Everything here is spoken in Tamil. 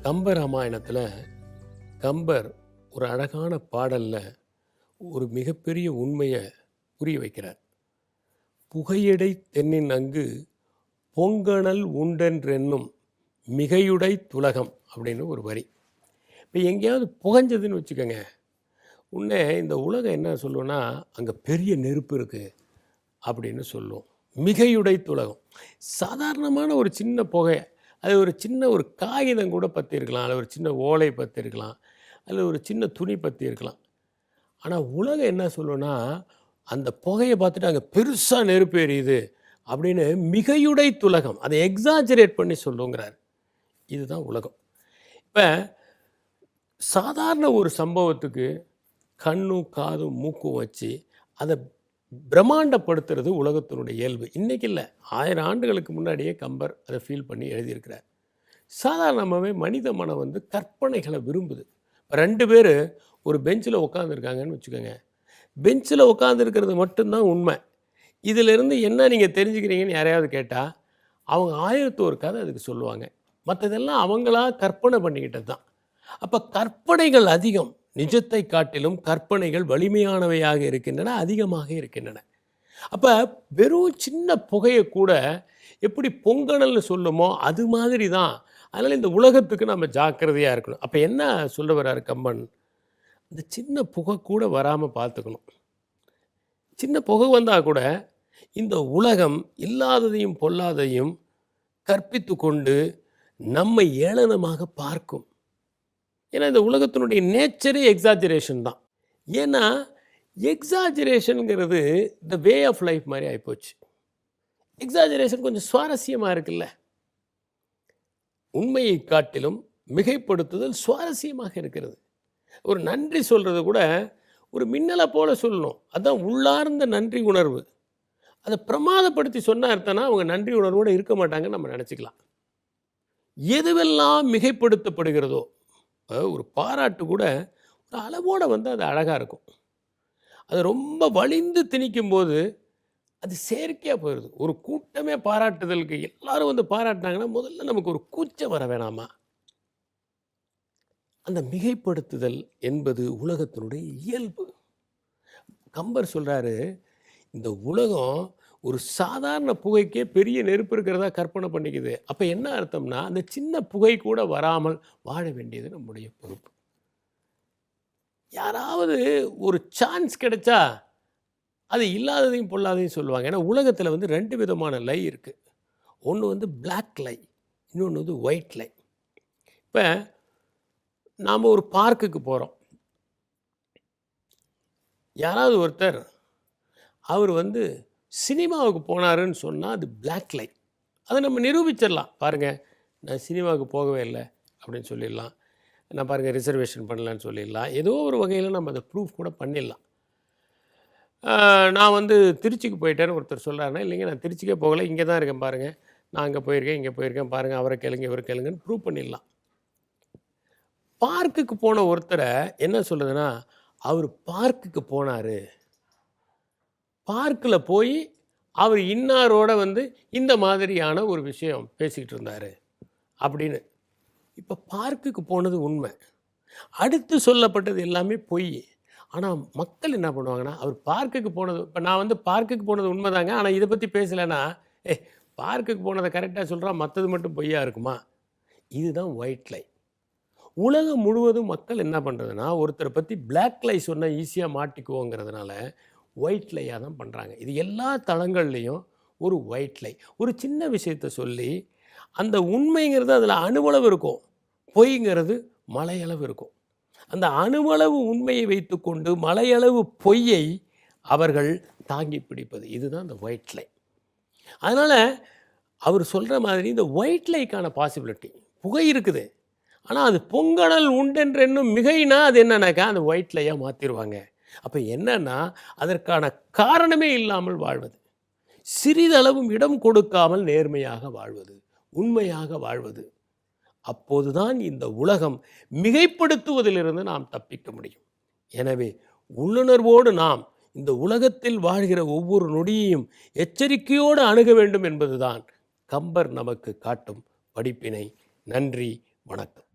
கம்ப ராமாயணத்தில் கம்பர் ஒரு அழகான பாடலில் ஒரு மிகப்பெரிய உண்மையை புரிய வைக்கிறார். புகையடை தென்னின் அங்கு பொங்கணல் உண்டென்றென்னும் மிகையுடை துலகம் அப்படின்னு ஒரு வரி. இப்போ எங்கேயாவது புகஞ்சதுன்னு வச்சுக்கோங்க, உடனே இந்த உலகம் என்ன சொல்லுவோன்னா அங்கே பெரிய நெருப்பு இருக்குது அப்படின்னு சொல்லுவோம். மிகையுடை துலகம் சாதாரணமான ஒரு சின்ன புகை, அது ஒரு சின்ன ஒரு காகிதம் கூட பற்றி இருக்கலாம், அதில் ஒரு சின்ன ஓலை பற்றி இருக்கலாம், அதில் ஒரு சின்ன துணி பற்றி இருக்கலாம். ஆனால் உலகம் என்ன சொல்லுன்னா அந்த புகையை பார்த்துட்டு அங்கே பெருசாக நெருப்பு எரியுது அப்படின்னு மிகையுடை துலகம், அதை எக்ஸாஜரேட் பண்ணி சொல்லுங்கிறார். இதுதான் உலகம். இப்போ சாதாரண ஒரு சம்பவத்துக்கு கண்ணும் காதும் மூக்கும் வச்சு அதை பிரம்மாண்டப்படுத்துறது உலகத்தினுடைய இயல்பு. இன்றைக்கி இல்லை, 1000 ஆண்டுகளுக்கு முன்னாடியே கம்பர் அதை ஃபீல் பண்ணி எழுதியிருக்கிறார். சாதாரணமாகவே மனித மனம் கற்பனைகளை விரும்புது. 2 பேர் ஒரு பெஞ்சில் உட்காந்துருக்காங்கன்னு வச்சுக்கோங்க, பெஞ்சில் உட்காந்துருக்கிறது மட்டும்தான் உண்மை. இதிலிருந்து என்ன நீங்கள் தெரிஞ்சுக்கிறீங்கன்னு யாரையாவது கேட்டால் அவங்க 1001 கதை அதுக்கு சொல்லுவாங்க. மற்றதெல்லாம் அவங்களா கற்பனை பண்ணிக்கிட்டது தான். அப்போ கற்பனைகள் அதிகம், நிஜத்தை காட்டிலும் கற்பனைகள் வலிமையானவையாக இருக்கின்றன, அதிகமாக இருக்கின்றன. அப்போ வெறும் சின்ன புகையை கூட எப்படி பொங்கணல்னு சொல்லுமோ அது மாதிரி தான். அதனால் இந்த உலகத்துக்கு நம்ம ஜாக்கிரதையாக இருக்கணும். அப்போ என்ன சொல்ல வர்றாரு கம்பன், இந்த சின்ன புகை கூட வராமல் பார்த்துக்கணும். சின்ன புகை வந்தால் கூட இந்த உலகம் இல்லாததையும் பொல்லாதையும் கற்பித்து கொண்டு நம்மை ஏளனமாக பார்க்கும். ஏன்னா இந்த உலகத்தினுடைய நேச்சரே எக்ஸாஜரேஷன் தான். ஏன்னா எக்ஸாஜரேஷனுங்கிறது த வே ஆஃப் லைஃப் மாதிரி ஆகிப்போச்சு. எக்ஸாஜரேஷன் கொஞ்சம் சுவாரஸ்யமாக இருக்குல்ல. உண்மையை காட்டிலும் மிகைப்படுத்துதல் சுவாரஸ்யமாக இருக்கிறது. ஒரு நன்றி சொல்கிறது கூட ஒரு மின்னலை போல சொல்லணும், அதுதான் உள்ளார்ந்த நன்றி உணர்வு. அதை பிரமாதப்படுத்தி சொன்ன அர்த்தம்னா அவங்க நன்றி உணர்வோடு இருக்க மாட்டாங்கன்னு நம்ம நினச்சிக்கலாம். எதுவெல்லாம் மிகைப்படுத்தப்படுகிறதோ, ஒரு பாராட்டு கூட ஒரு அளவோடு அது அழகாக இருக்கும். அது ரொம்ப வலிந்து திணிக்கும் போது அது செயற்கையாக போயிடுது. ஒரு கூட்டமே பாராட்டுதலுக்கு எல்லாரும் பாராட்டினாங்கன்னா முதல்ல நமக்கு ஒரு கூச்சம் வர வேணாமா? அந்த மிகைப்படுத்துதல் என்பது உலகத்தினுடைய இயல்பு. கம்பர் சொல்கிறாரு, இந்த உலகம் ஒரு சாதாரண புகைக்கே பெரிய நெருப்பு இருக்கிறதா கற்பனை பண்ணிக்குது. அப்போ என்ன அர்த்தம்னா அந்த சின்ன புகை கூட வராமல் வாழ வேண்டியது நம்முடைய பொறுப்பு. யாராவது ஒரு சான்ஸ் கிடைச்சா அது இல்லாததையும் பொல்லாதையும் சொல்லுவாங்க. ஏன்னா உலகத்தில் 2 விதமான லை இருக்குது. ஒன்று பிளாக் லை, இன்னொன்று ஒயிட் லை. இப்போ நாம் ஒரு பார்க்குக்கு போகிறோம், யாராவது ஒருத்தர் அவர் சினிமாவுக்கு போனாருன்னு சொன்னால் அது பிளாக் லை. அதை நம்ம நிரூபிச்சிடலாம். பாருங்கள், நான் சினிமாவுக்கு போகவே இல்லை அப்படின்னு சொல்லிடலாம். நான் பாருங்கள் ரிசர்வேஷன் பண்ணலான்னு சொல்லிடலாம். ஏதோ ஒரு வகையில் நம்ம அதை ப்ரூஃப் கூட பண்ணிடலாம். நான் திருச்சிக்கு போயிட்டேன்னு ஒருத்தர் சொல்கிறாருன்னா, இல்லைங்க நான் திருச்சிக்கே போகலை, இங்கே தான் இருக்கேன் பாருங்கள், நான் அங்கே போயிருக்கேன் இங்கே போயிருக்கேன் பாருங்கள், அவரை கேளுங்க இவரை கேளுங்கன்னு ப்ரூவ் பண்ணிடலாம். பார்க்குக்கு போன ஒருத்தரை என்ன சொல்லுதுன்னா, அவர் பார்க்குக்கு போனார், பார்க்கில் போய் அவர் இன்னாரோட இந்த மாதிரியான ஒரு விஷயம் பேசிக்கிட்டு இருந்தார் அப்படின்னு. இப்போ பார்க்குக்கு போனது உண்மை, அடுத்து சொல்லப்பட்டது எல்லாமே பொய். ஆனால் மக்கள் என்ன பண்ணுவாங்கன்னா, அவர் பார்க்குக்கு போனது, இப்போ நான் பார்க்குக்கு போனது உண்மைதாங்க, ஆனால் இதை பற்றி பேசலைன்னா, பார்க்குக்கு போனதை கரெக்டாக சொல்கிறான், மற்றது மட்டும் பொய்யா இருக்குமா? இதுதான் ஒயிட் லை. உலகம் முழுவதும் மக்கள் என்ன பண்ணுறதுன்னா, ஒருத்தரை பற்றி பிளாக் லை சொன்னால் ஈஸியாக மாட்டிக்குவோங்கிறதுனால ஒயிட் லையாக தான் பண்ணுறாங்க. இது எல்லா தளங்கள்லேயும் ஒரு ஒயிட் லை. ஒரு சின்ன விஷயத்தை சொல்லி அந்த உண்மைங்கிறது அதில் அணுவளவு இருக்கும், பொய்ங்கிறது மலையளவு இருக்கும். அந்த அணுவளவு உண்மையை வைத்துக்கொண்டு மலையளவு பொய்யை அவர்கள் தாங்கி பிடிப்பது, இதுதான் இந்த ஒயிட் லை. அதனால் அவர் சொல்கிற மாதிரி இந்த ஒயிட் லைக்கான பாசிபிலிட்டி, புகை இருக்குது, ஆனால் அது பொங்கணல் உண்டென்றென்னும் மிகைனா அது என்னன்னாக்கா அந்த ஒயிட் லையாக மாற்றிடுவாங்க. அப்போ என்னன்னா அதற்கான காரணமே இல்லாமல் வாழ்வது, சிறிதளவும் இடம் கொடுக்காமல் நேர்மையாக வாழ்வது, உண்மையாக வாழ்வது. அப்போதுதான் இந்த உலகம் மிகைப்படுத்துவதிலிருந்து நாம் தப்பிக்க முடியும். எனவே உள்ளுணர்வோடு நாம் இந்த உலகத்தில் வாழ்கிற ஒவ்வொரு நொடியையும் எச்சரிக்கையோடு அணுக வேண்டும் என்பதுதான் கம்பர் நமக்கு காட்டும் படிப்பினை. நன்றி, வணக்கம்.